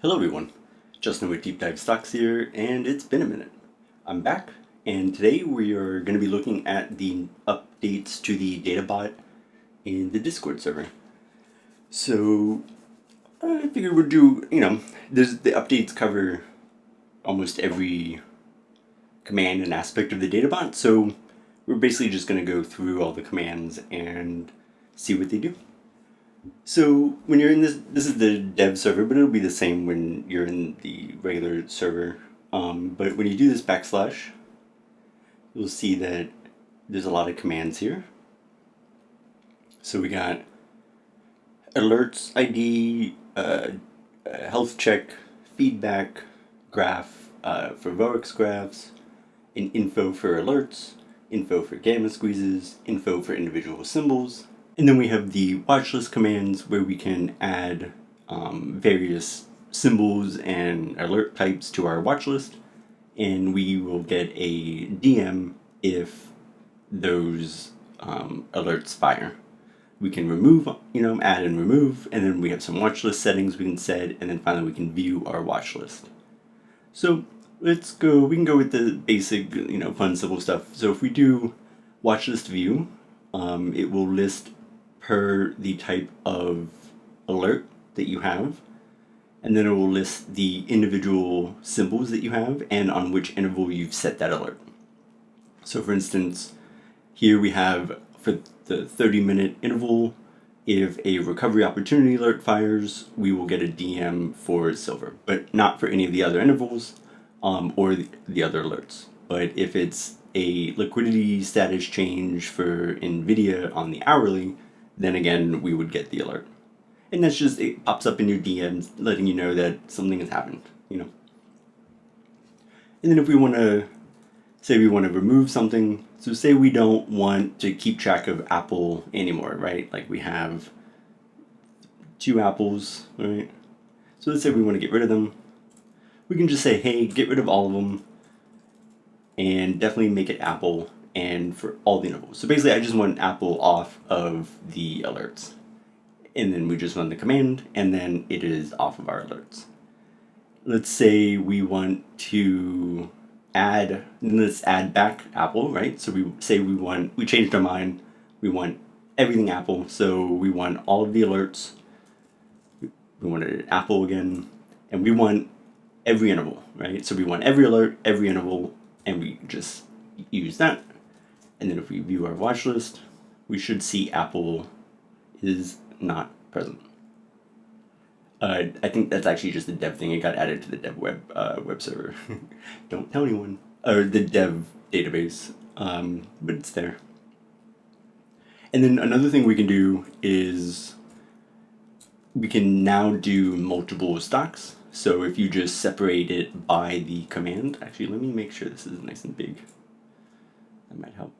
Hello everyone, Justin with Deep Dive Stocks here, and it's been a minute. I'm back, and today we are going to be looking at the updates to the Databot in the Discord server. So, I figured we'd do, the updates cover almost every command and aspect of the Databot, so we're basically just going to go through all the commands and see what they do. So when you're in this is the dev server, but it'll be the same when you're in the regular server. But when you do this backslash, you'll see that there's a lot of commands here. So we got alerts ID, health check, feedback, graph for Vorix graphs, and info for alerts, info for Gammasqueezes, info for individual symbols. And then we have the watchlist commands where we can add various symbols and alert types to our watchlist, and we will get a DM if those alerts fire. We can remove, add and remove, and then we have some watchlist settings we can set, and then finally we can view our watchlist. So let's go, we can go with the basic, fun, simple stuff. So if we do watchlist view, it will list per the type of alert that you have, and then it will list the individual symbols that you have and on which interval you've set that alert. So for instance, here we have for the 30-minute interval, if a recovery opportunity alert fires, we will get a DM for silver, but not for any of the other intervals or the other alerts. But if it's a liquidity status change for NVIDIA on the hourly, then again, we would get the alert. And that's just, it pops up in your DMs letting you know that something has happened, And then if we want to, say we want to remove something, so say we don't want to keep track of Apple anymore, right? Like we have 2 apples, right? So let's say we want to get rid of them. We can just say, hey, get rid of all of them, and definitely make it Apple, and for all the intervals. So basically I just want Apple off of the alerts. And then we just run the command, and then it is off of our alerts. Let's say we want to add, let's add back Apple, right? So we say we changed our mind, we want everything Apple, so we want all of the alerts, we wanted Apple again, and we want every interval, right? So we want every alert, every interval, and we just use that. And then if we view our watch list, we should see Apple is not present. I think that's actually just a dev thing. It got added to the dev web server. Don't tell anyone. Or the dev database. But it's there. And then another thing we can do is we can now do multiple stocks. So if you just separate it by the command, actually let me make sure this is nice and big. That might help.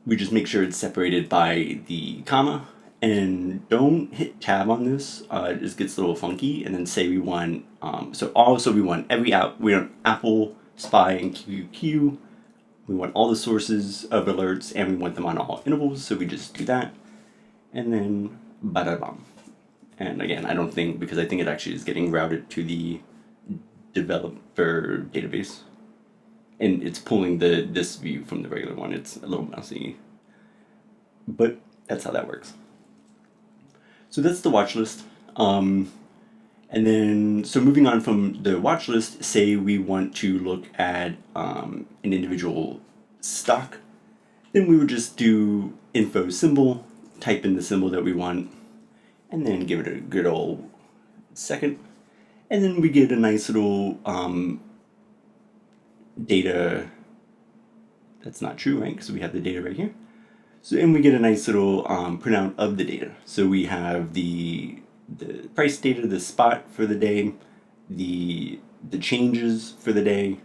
We just make sure it's separated by the comma, and don't hit tab on this. It just gets a little funky. And then say we want so also we want we want Apple, Spy, and QQQ. We want all the sources of alerts, and we want them on all intervals. So we just do that, and then bada bam. And again, I don't think, because I think it actually is getting routed to the developer database. And it's pulling this view from the regular one. It's a little mousy, but that's how that works. So that's the watch list. And then, so moving on from the watch list, say we want to look at an individual stock, then we would just do info symbol, type in the symbol that we want, and then give it a good old second. And then we get a nice little data. That's not true, right? Because we have the data right here. So, and we get a nice little printout of the data. So we have the price data, the spot for the day, the changes for the day,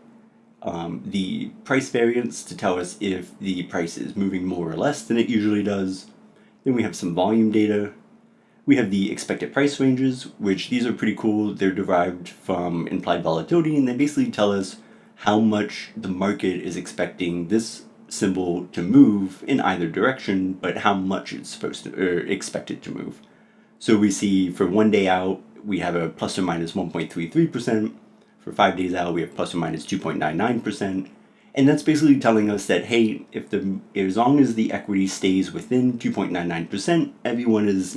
the price variance to tell us if the price is moving more or less than it usually does. Then we have some volume data. We have the expected price ranges, which these are pretty cool. They're derived from implied volatility, and they basically tell us how much the market is expecting this symbol to move in either direction, but how much it's supposed to, or expected to move. So we see for 1 day out, we have a plus or minus 1.33%. For 5 days out, we have plus or minus 2.99%. And that's basically telling us that, hey, as long as the equity stays within 2.99%, everyone is,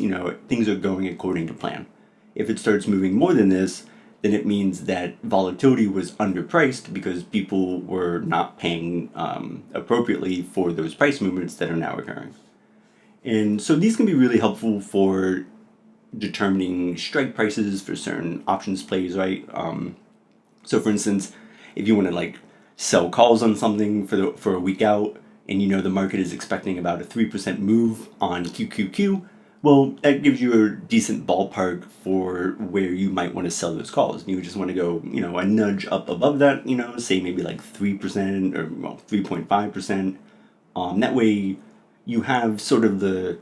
things are going according to plan. If it starts moving more than this, then it means that volatility was underpriced because people were not paying appropriately for those price movements that are now occurring. And so these can be really helpful for determining strike prices for certain options plays, right? So for instance, if you want to sell calls on something for a week out, and the market is expecting about a 3% move on QQQ, well, that gives you a decent ballpark for where you might want to sell those calls. You just want to go, a nudge up above that, say maybe 3% or 3.5%. That way you have sort of the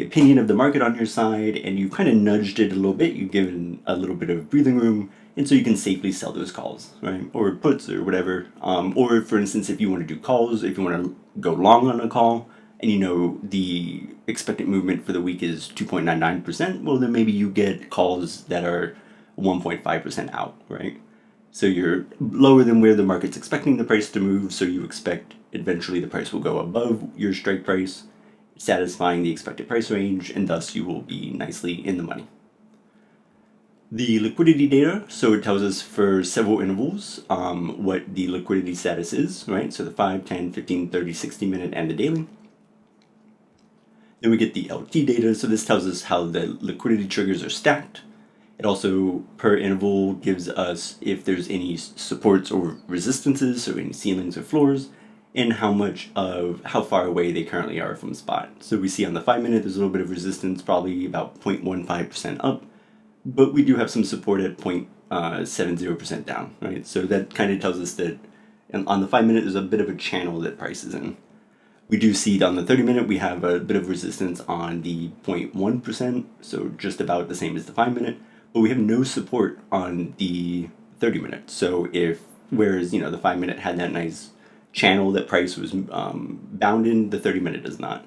opinion of the market on your side, and you've kind of nudged it a little bit. You've given a little bit of breathing room, and so you can safely sell those calls, right? Or puts or whatever. Or for instance, if you want to do calls, if you want to go long on a call, and the expected movement for the week is 2.99%, well, then maybe you get calls that are 1.5% out, right? So you're lower than where the market's expecting the price to move, so you expect eventually the price will go above your strike price, satisfying the expected price range, and thus you will be nicely in the money. The liquidity data, so it tells us for several intervals what the liquidity status is, right? So the 5, 10, 15, 30, 60 minute, and the daily. Then we get the LT data, so this tells us how the liquidity triggers are stacked. It also, per interval, gives us if there's any supports or resistances, so any ceilings or floors, and how far away they currently are from spot. So we see on the 5 minute, there's a little bit of resistance, probably about 0.15% up, but we do have some support at 0.70% down, right? So that kind of tells us that on the 5 minute, there's a bit of a channel that price is in. We do see on the 30 minute, we have a bit of resistance on the 0.1%, so just about the same as the 5 minute, but we have no support on the 30 minute. So whereas, the 5 minute had that nice channel that price was bound in, the 30 minute does not.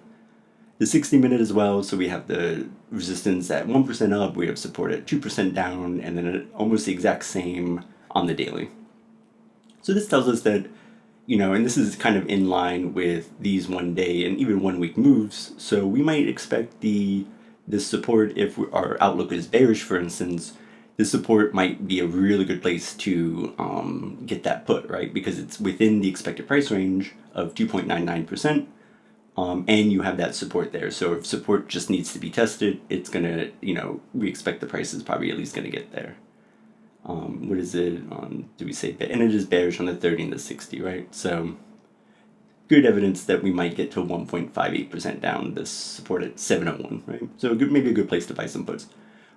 The 60 minute as well, so we have the resistance at 1% up, we have support at 2% down, and then almost the exact same on the daily. So this tells us that, and this is kind of in line with these 1 day and even 1 week moves, so we might expect this support, if our outlook is bearish, for instance, this support might be a really good place to get that put, right? Because it's within the expected price range of 2.99%, and you have that support there. So if support just needs to be tested, it's gonna, we expect the price is probably at least gonna get there. What is it on, do we say, and it is bearish on the 30 and the 60, right? So good evidence that we might get to 1.58% down, this support at 701, right? So maybe a good place to buy some puts.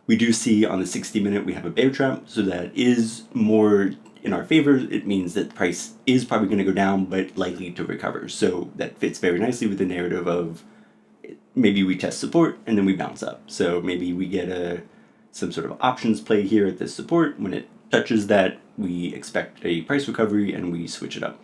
We do see on the 60 minute, we have a bear trap, so that is more in our favor. It means that the price is probably going to go down, but likely to recover. So that fits very nicely with the narrative of maybe we test support and then we bounce up. So maybe we get some sort of options play here at this support. When it touches that, we expect a price recovery and we switch it up.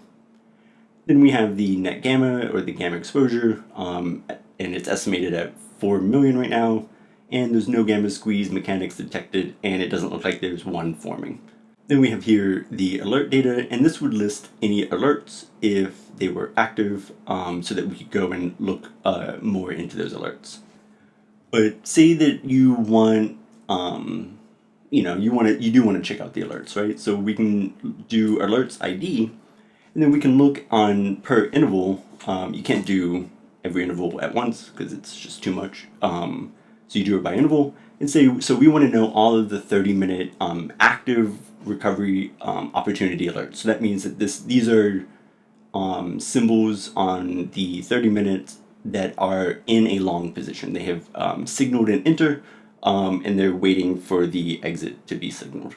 Then we have the net gamma, or the gamma exposure, and it's estimated at 4 million right now, and there's no Gammasqueeze mechanics detected, and it doesn't look like there's one forming. Then we have here the alert data, and this would list any alerts if they were active, so that we could go and look more into those alerts. But say that you want, you do want to check out the alerts, right? So we can do alerts ID, and then we can look on per interval. You can't do every interval at once because it's just too much. So you do it by interval, and so we want to know all of the 30-minute active recovery opportunity alerts. So that means that these are symbols on the 30 minutes that are in a long position. They have signaled an enter, and they're waiting for the exit to be signaled.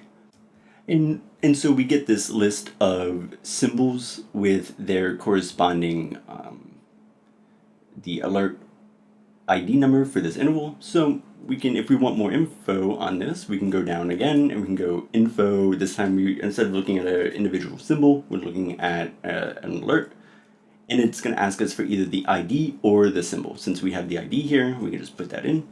And so we get this list of symbols with their corresponding the alert ID number for this interval. So we can, if we want more info on this, we can go down again and we can go info. This time instead of looking at an individual symbol, we're looking at an alert. And it's going to ask us for either the ID or the symbol. Since we have the ID here, we can just put that in.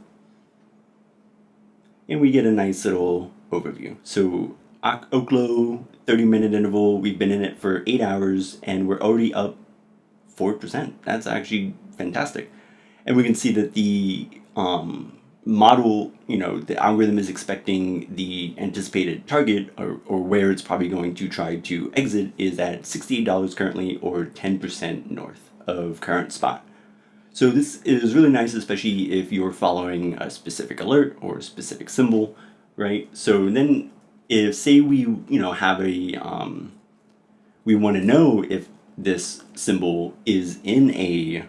and we get a nice little overview. So Oklo, 30-minute interval, we've been in it for 8 hours, and we're already up 4%. That's actually fantastic. And we can see that the model, the algorithm is expecting the anticipated target, or where it's probably going to try to exit, is at $68 currently, or 10% north of current spot. So this is really nice, especially if you're following a specific alert or a specific symbol, right? So then if, say, we have we want to know if this symbol is in a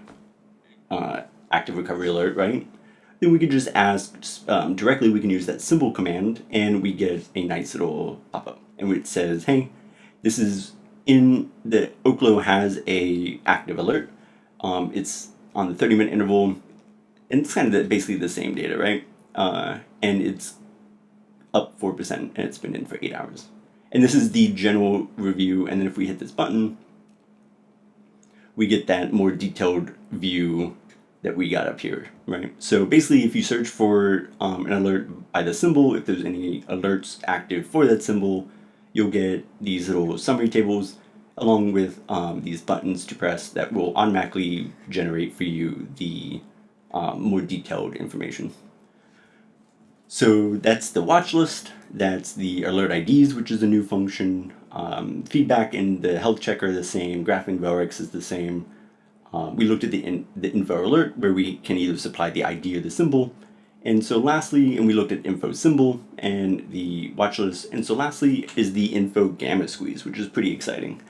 active recovery alert, right? Then we can just ask directly. We can use that symbol command, and we get a nice little pop-up, and it says, "Hey, this is in the Oklo has a active alert. It's on the 30-minute interval, and it's kind of basically the same data, right? And it's up 4%, and it's been in for 8 hours. And this is the general review. And then if we hit this button, we get that more detailed view that we got up here, right? So basically, if you search for an alert by the symbol, if there's any alerts active for that symbol, you'll get these little summary tables along with these buttons to press that will automatically generate for you the more detailed information. So that's the watch list. That's the Alert IDs, which is a new function. Feedback and the health checker are the same. Graphing VORX is the same. We looked at the info alert, where we can either supply the ID or the symbol. And so lastly, and we looked at info symbol and the watch list. And so lastly is the info Gammasqueeze, which is pretty exciting.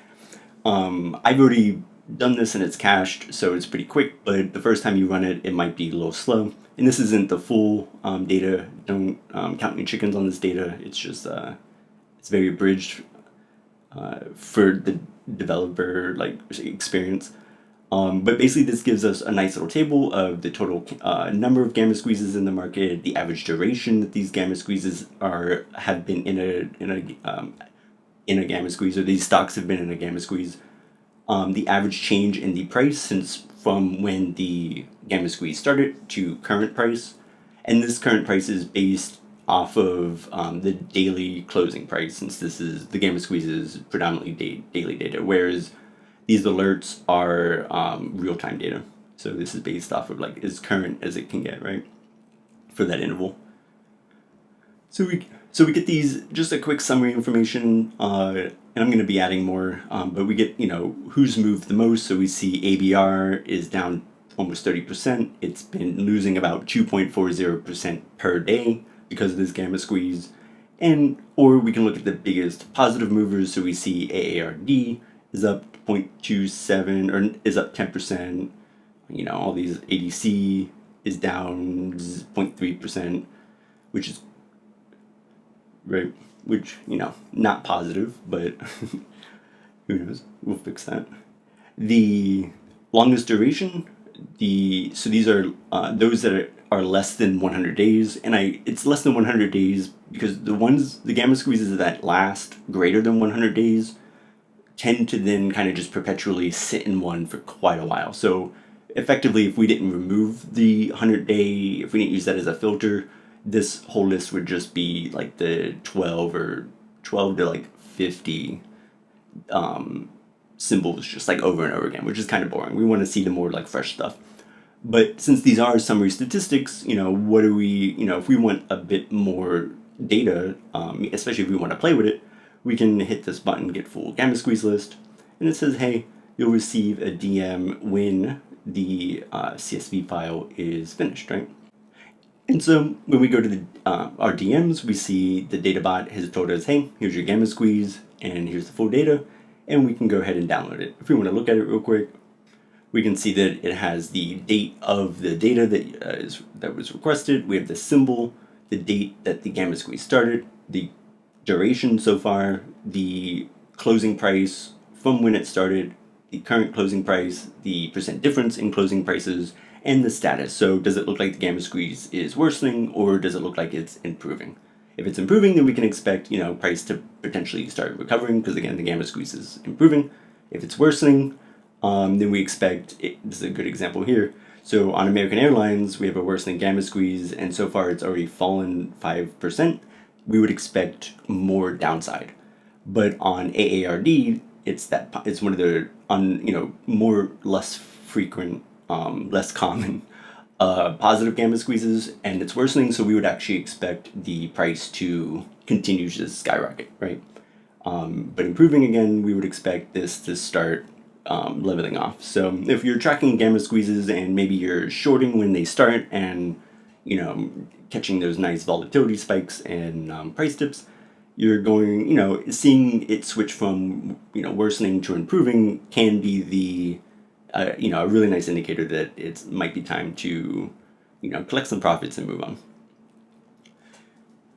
I've already done this and it's cached, so it's pretty quick, but the first time you run it, it might be a little slow. And this isn't the full data. Don't count any chickens on this data. It's just, it's very abridged for the developer experience. But basically this gives us a nice little table of the total number of Gammasqueezes in the market, the average duration that these Gammasqueezes have been in a Gammasqueeze, or these stocks have been in a Gammasqueeze, the average change in the price since from when the Gammasqueeze started to current price. And this current price is based off of the daily closing price, since this is the Gammasqueeze is predominantly daily data, whereas these alerts are real-time data. So this is based off of as current as it can get, right, for that interval. So we get these, just a quick summary information, and I'm going to be adding more, but we get, who's moved the most. So we see ABR is down almost 30%. It's been losing about 2.40% per day because of this Gammasqueeze. Or we can look at the biggest positive movers. So we see AARD is up 0.27, or is up 10%. All these ADC is down 0.3%, which is right, which, not positive, but who knows, we'll fix that. The longest duration, so these are those that are less than 100 days, and it's less than 100 days because the Gammasqueezes that last greater than 100 days tend to then kind of just perpetually sit in one for quite a while. So effectively, if we didn't remove the 100-day, if we didn't use that as a filter, this whole list would just be like the 12 to 50 symbols just over and over again, which is kind of boring. We want to see the more fresh stuff. But since these are summary statistics, what do we, if we want a bit more data, especially if we want to play with it, we can hit this button, get full Gammasqueeze list, and it says, hey, you'll receive a DM when the CSV file is finished, right? And so when we go to our DMs, we see the Databot has told us, hey, here's your Gammasqueeze, and here's the full data, and we can go ahead and download it. If we want to look at it real quick, we can see that it has the date of the data that was requested. We have the symbol, the date that the Gammasqueeze started, the duration so far, the closing price from when it started, the current closing price, the percent difference in closing prices, and the status. So does it look like the Gammasqueeze is worsening, or does it look like it's improving? If it's improving, then we can expect price to potentially start recovering, because again the Gammasqueeze is improving. If it's worsening, then we expect this is a good example here. So on American Airlines, we have a worsening Gammasqueeze, and so far it's already fallen 5%. We would expect more downside. But on AARD, it's one of the less frequent, less common positive Gammasqueezes, and it's worsening. So we would actually expect the price to continue to skyrocket, right? But improving again, we would expect this to start leveling off. So if you're tracking Gammasqueezes and maybe you're shorting when they start and catching those nice volatility spikes and price dips, you're going, seeing it switch from worsening to improving can be the a really nice indicator that it might be time to collect some profits and move on.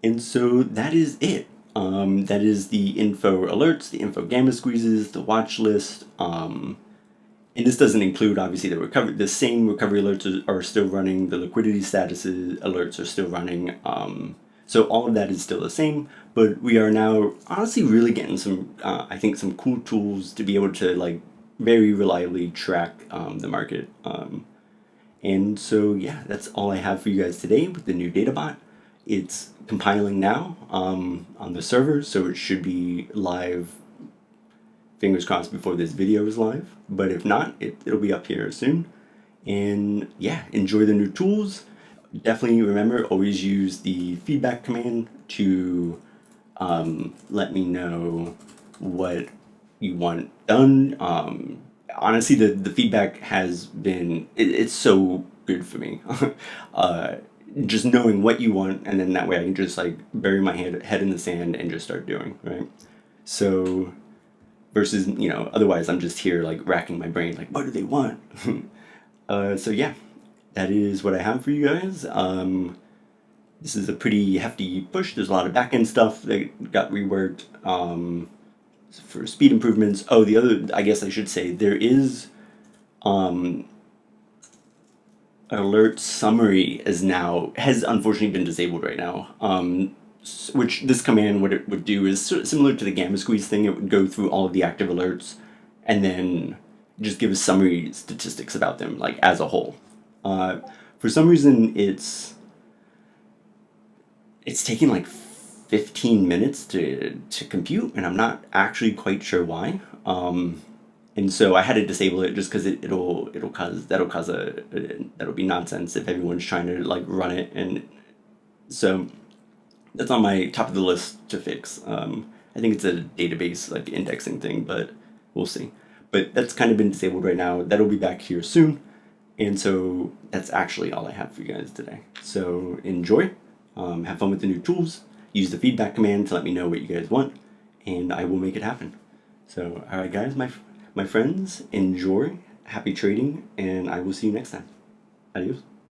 And so that is it. That is the info alerts, the info Gammasqueezes, the watch list. And this doesn't include obviously the same recovery alerts are still running, the liquidity statuses alerts are still running. So all of that is still the same, but we are now honestly really getting some, I think, some cool tools to be able to very reliably track the market. And so yeah, that's all I have for you guys today with the new Databot. It's compiling now on the server, so it should be live, fingers crossed, before this video is live. But if not, it'll be up here soon. And yeah, enjoy the new tools. Definitely remember, always use the feedback command to let me know what you want done. Honestly, the feedback has been, it's so good for me. Just knowing what you want, and then that way I can just bury my head in the sand and just start doing, right? So versus, otherwise I'm just here racking my brain, what do they want? So yeah, that is what I have for you guys. This is a pretty hefty push. There's a lot of backend stuff that got reworked for speed improvements. Oh, the other, I guess I should say, there is alert summary has unfortunately been disabled right now. Which this command, what it would do is similar to the Gammasqueeze thing. It would go through all of the active alerts and then just give us summary statistics about them, as a whole. For some reason, it's taking 15 minutes to compute, and I'm not actually quite sure why. And so I had to disable it just because that'll be nonsense if everyone's trying to run it, and so that's on my top of the list to fix. I think it's a database indexing thing, but we'll see. But that's kind of been disabled right now. That'll be back here soon, and so that's actually all I have for you guys today. So enjoy, have fun with the new tools. Use the feedback command to let me know what you guys want, and I will make it happen. So all right, guys, my friends, enjoy, happy trading, and I will see you next time. Adios.